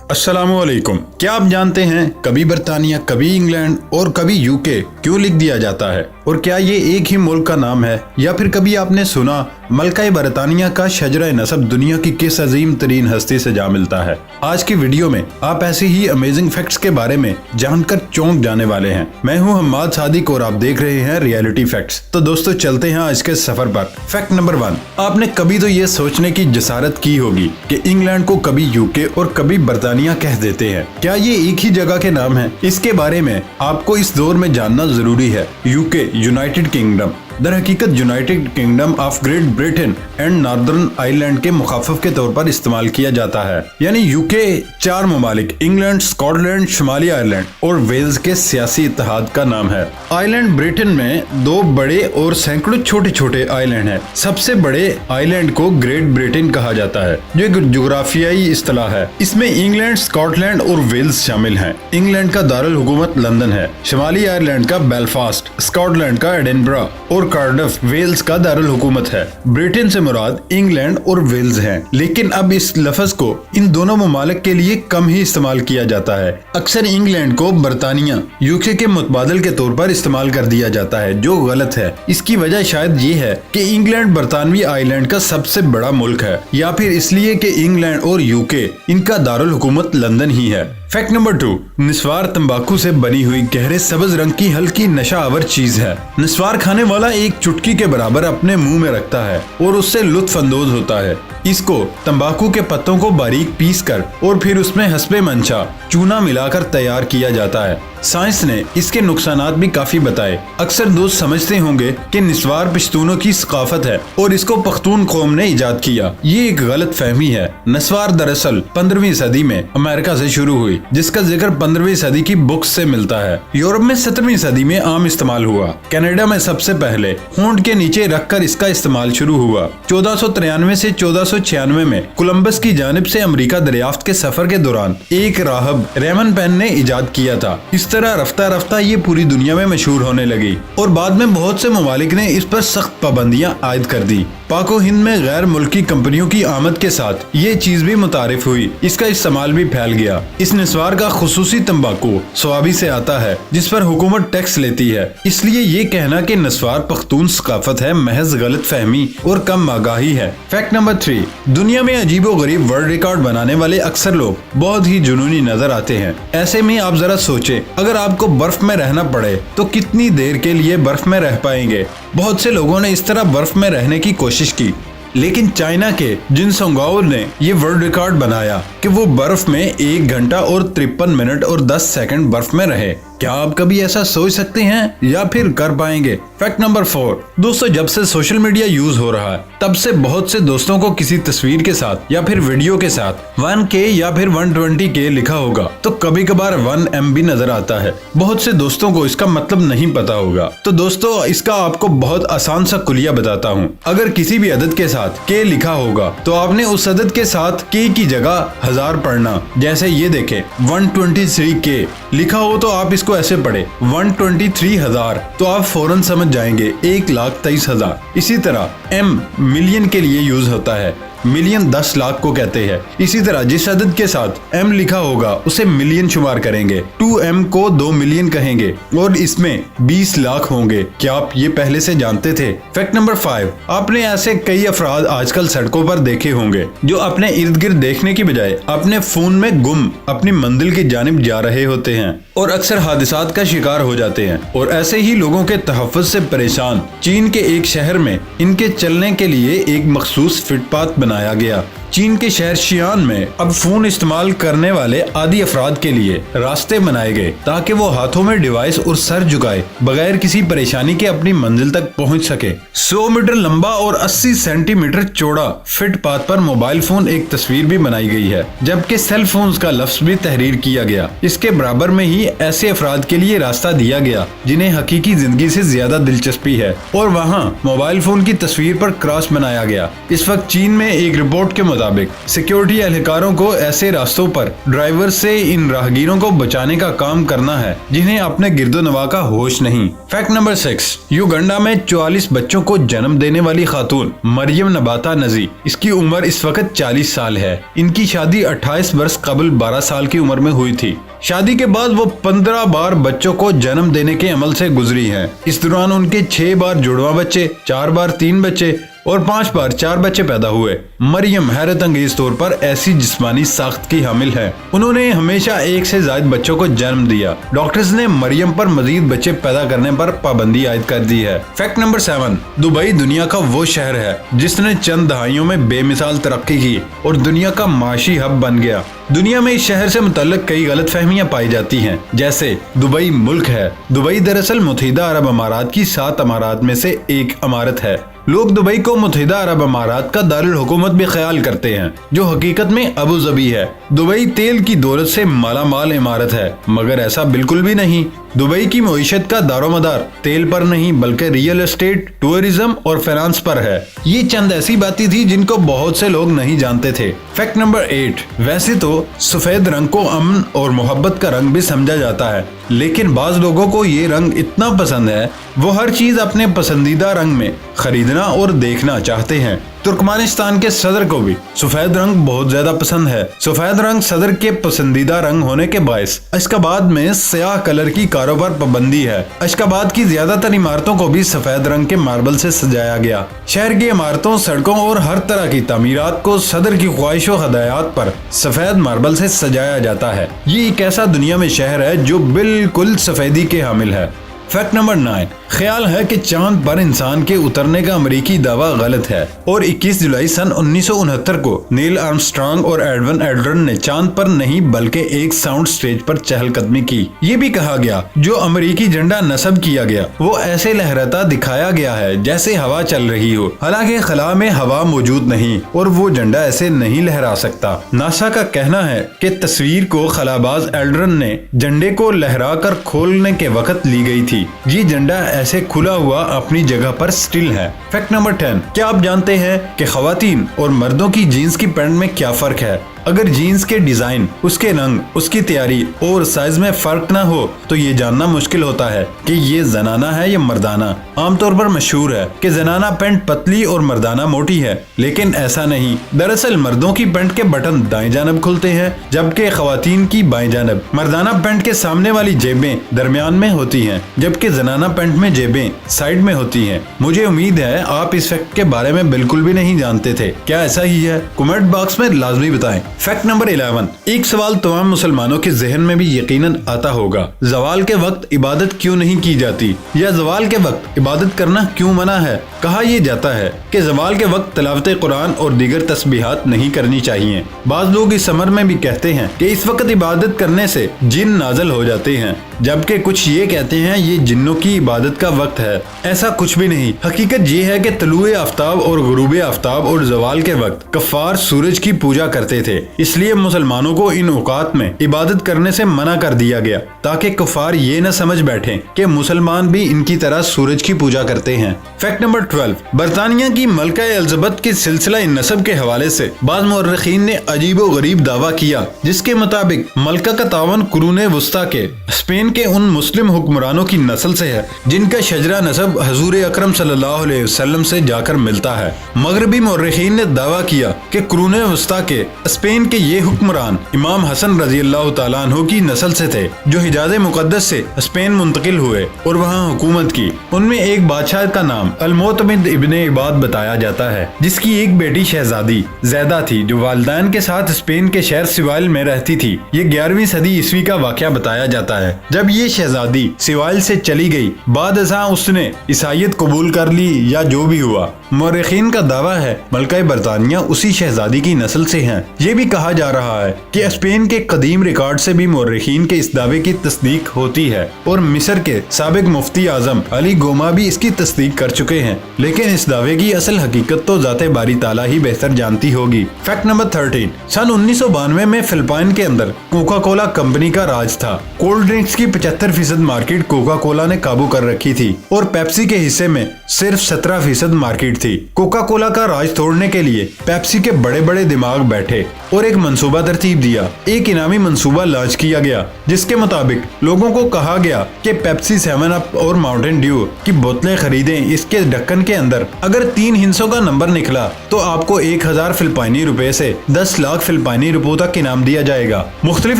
अस्सलाम वालेकुम। क्या आप जानते हैं कभी बरतानिया, कभी इंग्लैंड और कभी यूके क्यों लिख दिया जाता है, और क्या ये एक ही मुल्क का नाम है, या फिर कभी आपने सुना मलका बरतानिया का शजरा नसब दुनिया की किस अजीम तरीन हस्ती से जा मिलता है। आज की वीडियो में आप ऐसे ही अमेजिंग फैक्ट्स के बारे में जानकर चौंक जाने वाले हैं। मैं हूं हम्माद सादिक और आप देख रहे हैं रियलिटी फैक्ट्स। तो दोस्तों चलते हैं आज के सफर पर। फैक्ट नंबर 1, आपने कभी तो ये सोचने की जसारत की होगी कि इंग्लैंड को कभी यूके और कभी बरतानिया कह देते हैं। क्या ये एक ही जगह के नाम है? इसके बारे में आपको इस दौर में जानना जरूरी है। यूके यूनाइटेड किंगडम दर हकीकत United kingdom of great Britain and northern Ireland के मुखाफफ के तौर पर इस्तेमाल किया जाता है। यानी यूके 4 ममालिक इंग्लैंड, स्कॉटलैंड, शुमाली आयरलैंड और वेल्स के सियासी इत्तेहाद का नाम है। आयरलैंड ब्रिटेन में 2 बड़े और सैकड़ों छोटे छोटे आइलैंड हैं। सबसे बड़े आइलैंड को ग्रेट ब्रिटेन कहा जाता है, जो एक जुग्राफियाई इस्तिलाह है। इसमें इंग्लैंड, स्कॉटलैंड और वेल्स शामिल हैं। इंग्लैंड का दारुल हुकूमत लंदन है, शुमाली आयरलैंड का बेलफास्ट, स्कॉटलैंड का एडिनबरा और कार्डिफ वेल्स का दारुल हुकूमत है। ब्रिटेन से मुराद इंग्लैंड और वेल्स हैं। लेकिन अब इस लफ्ज को इन दोनों ममालिक के लिए कम ही इस्तेमाल किया जाता है। अक्सर इंग्लैंड को बरतानिया यूके के मुतबादल के तौर पर इस्तेमाल कर दिया जाता है, जो गलत है। इसकी वजह शायद ये है कि इंग्लैंड बरतानवी आइलैंड का सबसे बड़ा मुल्क है, या फिर इसलिए कि इंग्लैंड और यूके इनका दारुल हुकूमत लंदन ही है। फैक्ट नंबर 2, निस्वार तंबाकू से बनी हुई गहरे सब्ज रंग की हल्की नशा आवर चीज है। निस्वार खाने वाला एक चुटकी के बराबर अपने मुंह में रखता है और उससे लुत्फ अंदोज होता है। इसको तंबाकू के पत्तों को बारीक पीस कर और फिर उसमें हस्बे मंशा चूना मिलाकर तैयार किया जाता है। साइंस ने इसके नुकसानात भी काफी बताए। अक्सर दोस्त समझते होंगे कि निस्वार पश्तूनों की सकाफत है और इसको पख्तून कौम ने इजाद किया। ये एक गलत फहमी है। निस्वार दरअसल 15वीं सदी में अमेरिका से शुरू हुई, जिसका जिक्र 15वीं सदी की बुक्स से मिलता है। यूरोप में 17वीं सदी में आम इस्तेमाल हुआ। कनाडा में सबसे पहले होंठ के नीचे रखकर इसका इस्तेमाल शुरू हुआ। 1493 से 1496 में कोलंबस की जानिब से अमेरिका दरियाफ्त के सफर के दौरान एक राहब रेमन पेन ने इजाद किया था। इस तरह रफ्ता रफ्ता ये पूरी दुनिया में मशहूर होने लगी और बाद में बहुत से ममालिक ने इस पर सख्त पाबंदियां आयद कर दी। पाको हिंद में गैर मुल्की कंपनियों की आमद के साथ ये चीज भी मुतारिफ हुई। इसका इस्तेमाल भी फैल गया। इस निस्वार का खुसूसी तंबाकू स्वाबी से आता है, जिस पर हुकूमत टैक्स लेती है। इसलिए ये कहना कि निस्वार पख्तून सकाफत है महज गलत फहमी और कम आगाही है। फैक्ट नंबर 3, दुनिया में अजीबो गरीब वर्ल्ड रिकॉर्ड बनाने वाले अक्सर लोग बहुत ही जुनूनी नजर आते हैं। ऐसे में आप जरा सोचे, अगर आपको बर्फ में रहना पड़े तो कितनी देर के लिए बर्फ में रह पाएंगे? बहुत से लोगों ने इस तरह बर्फ में रहने की कोशिश की, लेकिन चाइना के जिन सोंगाओ ने ये वर्ल्ड रिकॉर्ड बनाया कि वो बर्फ में 1 घंटा और 53 मिनट और 10 सेकंड बर्फ में रहे। क्या आप कभी ऐसा सोच सकते हैं या फिर कर पाएंगे? फैक्ट नंबर 4, दोस्तों जब से सोशल मीडिया यूज हो रहा है तब से बहुत से दोस्तों को किसी तस्वीर के साथ या फिर वीडियो के साथ 1K या फिर 120K लिखा होगा तो कभी कभार 1 MB नजर आता है। बहुत से दोस्तों को इसका मतलब नहीं पता होगा। तो दोस्तों इसका आपको बहुत आसान सा कुलिया बताता हूँ। अगर किसी भी अदद के साथ K लिखा होगा तो आपने उस अदद के साथ K की जगह 1000 पढ़ना। जैसे ये देखें 123K लिखा हो तो आप इसको ऐसे पढ़े 123,000, तो आप फौरन समझ जाएंगे 1,23,000। इसी तरह M मिलियन के लिए यूज होता है। मिलियन 10 लाख को कहते हैं। इसी तरह जिस अदद के साथ M लिखा होगा उसे मिलियन शुमार करेंगे। 2M को 2 मिलियन कहेंगे और इसमें 20 लाख होंगे। क्या आप ये पहले से जानते थे? फैक्ट नंबर 5, आपने ऐसे कई अफराद आजकल सड़कों पर देखे होंगे जो अपने इर्द गिर्द देखने की बजाय अपने फोन में गुम अपनी मंजिल की जानिब जा रहे होते हैं और अक्सर हादसात का शिकार हो जाते हैं। और ऐसे ही लोगों के तहफ़्फ़ुज़ से परेशान चीन के एक शहर में इनके चलने के लिए एक मखसूस फुटपाथ बनाया गया। चीन के शहर शियान में अब फोन इस्तेमाल करने वाले आदि अफराद के लिए रास्ते बनाए गए ताकि वो हाथों में डिवाइस और सर झुकाए बगैर किसी परेशानी के अपनी मंजिल तक पहुंच सके। 100 मीटर लंबा और 80 सेंटीमीटर चौड़ा फुटपाथ पर मोबाइल फोन एक तस्वीर भी बनाई गई है, जबकि सेल फोन का लफ्ज भी तहरीर किया गया। इसके बराबर में ही ऐसे अफराद के लिए रास्ता दिया गया जिन्हें हकीकी जिंदगी से ज्यादा दिलचस्पी है, और वहाँ मोबाइल फोन की तस्वीर पर क्रॉस बनाया गया। इस वक्त चीन में एक रिपोर्ट के मुताबिक सिक्योरिटी एहलकारों को ऐसे रास्तों पर ड्राइवर से इन राहगीरों को बचाने का काम करना है जिन्हें अपने गिरदोनवा का होश नहीं। फैक्ट नंबर 6, युगांडा में 44 बच्चों को जन्म देने वाली खातून मरियम नबाता नजी, इसकी उम्र इस वक्त 40 साल है। इनकी शादी 28 वर्ष कबल 12 साल की उम्र में हुई थी। शादी के बाद वो 15 बार बच्चों को जन्म देने के अमल से गुजरी हैं। इस दौरान उनके 6 बार जुड़वा बच्चे, 4 बार 3 बच्चे और 5 बार 4 बच्चे पैदा हुए। मरियम हैरत अंगेज तौर पर ऐसी जिस्मानी साख्त की हामिल है। उन्होंने हमेशा 1 से ज्यादा बच्चों को जन्म दिया। डॉक्टर्स ने मरियम पर मजीद बच्चे पैदा करने पर पाबंदी आयद कर दी है। फैक्ट नंबर 7, दुबई दुनिया का वो शहर है जिसने चंद दहाइयों में बेमिसाल तरक्की की और दुनिया का माशी हब बन गया। दुनिया में इस शहर से मुतल्लिक कई गलत फहमियाँ पाई जाती हैं, जैसे दुबई मुल्क है। दुबई दरअसल मुत्तहिदा अरब अमारात की 7 अमारात में से एक अमारत है। लोग दुबई को मुत्तहिदा अरब अमारात का दारुल हुकूमत भी ख्याल करते हैं, जो हकीकत में अबू धाबी है। दुबई तेल की दौलत से मालामाल इमारत है, मगर ऐसा बिल्कुल भी नहीं। दुबई की मईशत का दारोमदार तेल पर नहीं बल्कि रियल एस्टेट, टूरिज्म और फाइनेंस पर है। ये चंद ऐसी बातें थी जिनको बहुत से लोग नहीं जानते थे। फैक्ट नंबर 8, वैसे तो सफेद रंग को अमन और मोहब्बत का रंग भी समझा जाता है, लेकिन बाज लोगों को ये रंग इतना पसंद है वो हर चीज अपने पसंदीदा रंग में खरीदना और देखना चाहते हैं। तुर्कमेनिस्तान के सदर को भी सफेद रंग बहुत ज्यादा पसंद है। सफेद रंग सदर के पसंदीदा रंग होने के बायस अशकाबाद में स्याह कलर की कारों पर पाबंदी है। अशकाबाद की ज्यादातर इमारतों को भी सफेद रंग के मार्बल से सजाया गया। शहर की इमारतों, सड़कों और हर तरह की तामीरात को सदर की ख्वाहिश और हदायत पर सफेद मार्बल से सजाया जाता है। ये एक ऐसा दुनिया में शहर है जो बिल्कुल सफेदी के हामिल है। फैक्ट नंबर 9, ख्याल है कि चांद पर इंसान के उतरने का अमेरिकी दावा गलत है और 21 जुलाई सन 1969 को नील आर्मस्ट्रांग और एडविन एल्ड्रिन ने चांद पर नहीं बल्कि एक साउंड स्टेज पर चहलकदमी की। ये भी कहा गया जो अमेरिकी झंडा नस्ब किया गया वो ऐसे लहराता दिखाया गया है जैसे हवा चल रही हो, हालांकि खला में हवा मौजूद नहीं और वो झंडा ऐसे नहीं लहरा सकता। नासा का कहना है कि तस्वीर को खलाबाज एल्ड्रिन ने झंडे को लहरा कर खोलने के वक्त ली गई थी। ये झंडा ऐसे खुला हुआ अपनी जगह पर स्टिल है। फैक्ट नंबर 10, क्या आप जानते हैं कि खवातीन और मर्दों की जीन्स की पैंट में क्या फर्क है? अगर जीन्स के डिजाइन, उसके रंग, उसकी तैयारी और साइज में फर्क ना हो तो ये जानना मुश्किल होता है कि ये जनाना है या मर्दाना। आमतौर पर मशहूर है कि जनाना पैंट पतली और मर्दाना मोटी है, लेकिन ऐसा नहीं। दरअसल मर्दों की पैंट के बटन दाएं जानब खुलते हैं जबकि खवातीन की बाएं जानब। मर्दाना पैंट के सामने वाली जेबें दरमियान में होती हैं जबकि जनाना पैंट में जेबें साइड में होती हैं। मुझे उम्मीद है आप इस फैक्ट के बारे में बिल्कुल भी नहीं जानते थे। क्या ऐसा ही है? कमेंट बॉक्स में लाजमी बताएं। फैक्ट नंबर 11, एक सवाल तमाम मुसलमानों के जहन में भी यकीनन आता होगा, जवाल के वक्त इबादत क्यों नहीं की जाती या जवाल के वक्त इबादत करना क्यों मना है? कहा यह जाता है कि जवाल के वक्त तिलावत कुरान और दीगर तस्बीहात नहीं करनी चाहिए। बाज लोग इस अमर में भी कहते हैं कि इस वक्त इबादत करने से जिन नाजल हो जाते हैं, जबकि कुछ ये कहते हैं ये जिन्नों की इबादत का वक्त है। ऐसा कुछ भी नहीं। हकीकत ये है कि तलुए आफ्ताब और गुरूबे आफ्ताब और जवाल के वक्त कफ़ार सूरज की पूजा करते थे, इसलिए मुसलमानों को इन औकात में इबादत करने से मना कर दिया गया ताकि कफ़ार ये न समझ बैठे कि मुसलमान भी इनकी तरह सूरज की पूजा करते हैं। फैक्ट नंबर 12, बरतानिया की मलका एलिज़ाबेथ के सिलसिला नसब के हवाले से बाज़ मुअर्रिखीन ने अजीब व गरीब दावा किया, जिसके मुताबिक मलका का तावन कुरून वस्ता के स्पेन के उन मुस्लिम हुक्मरानों की नस्ल से है जिनका शजरा नसब हजूर अकरम सल्लल्लाहु अलैहि वसल्लम से जाकर मिलता है। मगरबी मुअर्रिखीन ने दावा किया कि कुरून वस्ता के स्पेन के ये हुक्मरान इमाम हसन रजी अल्लाह तआला अन्हु की नस्ल से थे जो हिजाज मुकद्दस से स्पेन मुंतकिल हुए और वहाँ हुकूमत की। उनमें एक बादशाह का नाम अल-मुअतमिद इब्ने इबाद बताया जाता है जिसकी एक बेटी शहजादी ज़ैदा थी जो वालिदैन के साथ स्पेन के शहर सिवाइल में रहती थी। ये 11वीं सदी ईस्वी का वाक़या बताया जाता है। जब ये शहजादी सिवाइल से चली गई बाद अज़ां उसने ईसाईयत कबूल कर ली या जो भी हुआ। मुअर्रिखीन का दावा है मलका बरतानिया उसी शहजादी की नस्ल से हैं। ये भी कहा जा रहा है कि स्पेन के कदीम रिकॉर्ड से भी मुअर्रिखीन के इस दावे की तस्दीक होती है और मिस्र के साबिक मुफ्ती आजम अली गोमा भी इसकी तस्दीक कर चुके हैं, लेकिन इस दावे की असल हकीकत तो ज़ाते बारी ताला ही बेहतर जानती होगी। फैक्ट नंबर 13, सन 1992 में फिलिपाइन के अंदर कोका कोला कंपनी का राज था। कोल्ड ड्रिंक्स की 75% मार्केट कोका कोला ने काबू कर रखी थी और पेप्सी के हिस्से में सिर्फ 17% मार्केट थी। कोका कोला का राज तोड़ने के लिए पेप्सी के बड़े बड़े दिमाग बैठे और एक मंसूबा तरतीब दिया। एक इनामी मंसूबा लॉन्च किया गया जिसके मुताबिक लोगों को कहा गया कि पेप्सी 7 अप और माउंटेन ड्यू की बोतलें खरीदें। इसके ढक्कन के अंदर अगर 3 हिस्सों का नंबर निकला तो आपको 1000 फिलिपाइनी रुपए से 10 लाख फिलिपाइनी रुपयों तक इनाम दिया जाएगा। मुख्तलिफ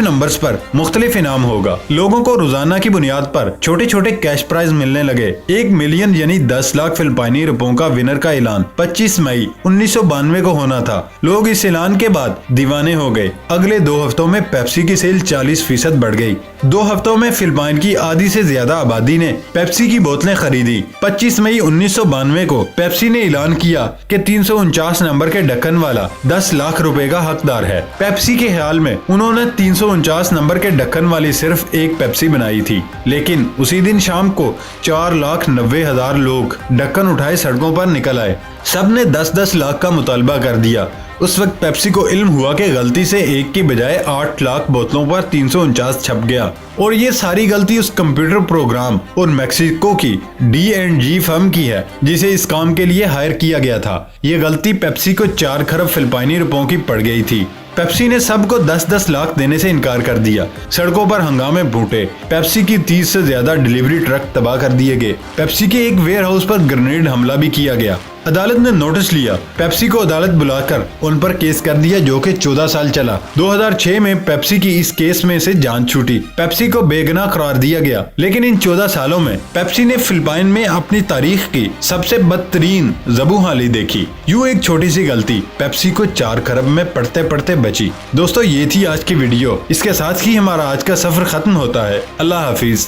नंबर्स पर मुख्तलिफ इनाम होगा। लोगों को रोजाना की बुनियाद पर छोटे छोटे कैश प्राइज मिलने लगे। 1 मिलियन यानी 10 लाख फिलिपाइनी रुपयों का विनर का ऐलान 25 मई 1992 को होना था। लोग इस ऐलान के बाद दीवाने हो गए। अगले 2 हफ्तों में पेप्सी की सेल 40% बढ़ गई। 2 हफ्तों में फिलिपाइन की आधी से ज्यादा आबादी ने पेप्सी की बोतलें खरीदी। 25 मई 1992 को पेप्सी ने ऐलान किया कि 349 नंबर के ढक्कन वाला 10 लाख रुपए का हकदार है। पेप्सी के ख्याल में उन्होंने 349 नंबर के ढक्कन वाली सिर्फ एक पेप्सी बनाई थी, लेकिन उसी दिन शाम को 4,90,000 लोग ढक्कन उठाए सड़कों पर निकल आए। सबने 10-10 लाख का मुतालबा कर दिया। उस वक्त पेप्सी को इल्म हुआ कि गलती से 1 की बजाय 8 लाख बोतलों पर 349 छप गया और ये सारी गलती उस कंप्यूटर प्रोग्राम और मैक्सिको की D&G फर्म की है जिसे इस काम के लिए हायर किया गया था। ये गलती पेप्सी को 4 खरब फिलिपाइनी रुपयों की पड़ गई थी। पेप्सी ने सबको 10-10 लाख देने से इनकार कर दिया। सड़कों पर हंगामे फूटे। पेप्सी की 30 से ज्यादा डिलीवरी ट्रक तबाह कर दिए गए। पेप्सी के एक वेयर हाउस पर ग्रेनेड हमला भी किया गया। अदालत ने नोटिस लिया। पेप्सी को अदालत बुलाकर उन पर केस कर दिया जो कि 14 साल चला। 2006 में पेप्सी की इस केस में से जान छूटी। पेप्सी को बेगुनाह करार दिया गया, लेकिन इन 14 सालों में पेप्सी ने फिलिपाइन में अपनी तारीख की सबसे बदतरीन ज़बूहाली देखी। यूं एक छोटी सी गलती पेप्सी को 4 खरब में पढ़ते पढ़ते बची। दोस्तों, ये थी आज की वीडियो। इसके साथ ही हमारा आज का सफर खत्म होता है। अल्लाह हाफिज।